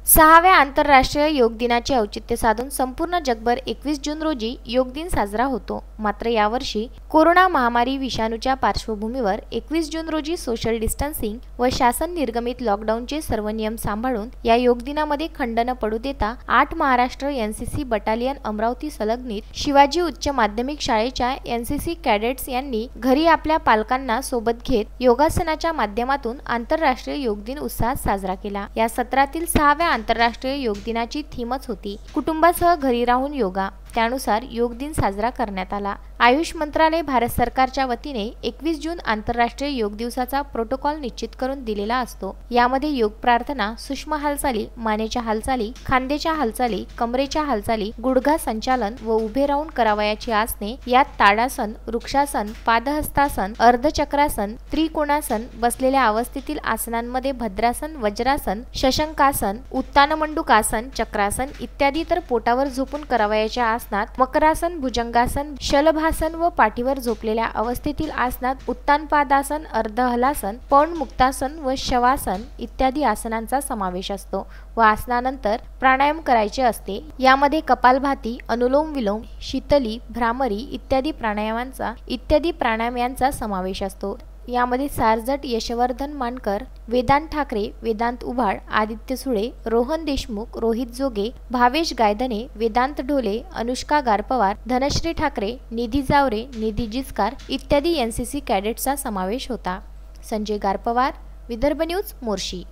6व्या आंतरराष्ट्रीय योग दिनाचे औचित्य साधून संपूर्ण जगभर 21 जून रोजी योग दिन साजरा होतो। मात्र यावर्षी कोरोना महामारी विषाणूच्या पार्श्वभूमीवर 21 जून रोजी सोशल डिस्टन्सिंग व शासन निर्गमित लॉकडाऊनचे सर्व नियम सांभाळून या योग दिनामध्ये खंड न पडू देता 8 महाराष्ट्र एनसीसी बटालियन अमरावती संलग्नित शिवाजी उच्च माध्यमिक शाळेच्या एनसीसी कॅडेट्स यांनी घरी आपल्या पालकांना सोबत घेत योगासनाच्या माध्यमातून आंतरराष्ट्रीय योग दिन उत्साहात साजरा केला। या सत्रातील 6व्या आंतरराष्ट्रीय योग दिनाची थीमच होती कुटुंबासह घरी राहून योगा। त्यानुसार योग दिन साजरा करण्यात आला। आयुष मंत्रालय भारत सरकारच्या वतीने 21 जून आंतरराष्ट्रीय योग दिवसाचा प्रोटोकॉल निश्चित करून दिलेला असतो। यामध्ये योग प्रार्थना, सूक्ष्म हालचाली, मानेच्या हालचाली, खांद्याच्या हालचाली, कमरेच्या हालचाली, गुडघा संचालन व उभे राहून करावयाची आसने, यात ताडासन, वृक्षासन, पादहस्तासन, अर्धचक्रासन, त्रिकोणासन, बसलेल्या अवस्थेतील आसनांमध्ये भद्रासन, वज्रासन, शशंकासन, उत्तानमंडूकासन, चक्रासन इत्यादी, तर पोटावर झोपून करावयाच्या आसनात मकरासन, भुजंगासन, शलभासन व पाठीवर झोपलेल्या अवस्थेतील आसनात उत्तानपादासन, अर्धहलासन, पवनमुक्तासन व शवासन इत्यादी आसनांचा समावेश असतो व आसनानंतर प्राणायाम करायचे असते। यामध्ये कपालभाती, अनुलोम विलोम, शीतली, भ्रामरी इत्यादी प्राणायाम यांचा समावेश असतो। यामध्ये सारजट, यशवर्धन मानकर, वेदांत ठाकरे, वेदांत उभाळ, आदित्य सुळे, रोहन देशमुख, रोहित जोगे, भावेश गायधने, वेदांत ढोले, अनुष्का गारपवार, धनश्री ठाकरे, निधी जावरे, निधी जिचकार इत्यादी एनसीसी कॅडेट्सचा समावेश होता। संजय गारपवार, विदर्भ न्यूज, मोर्शी।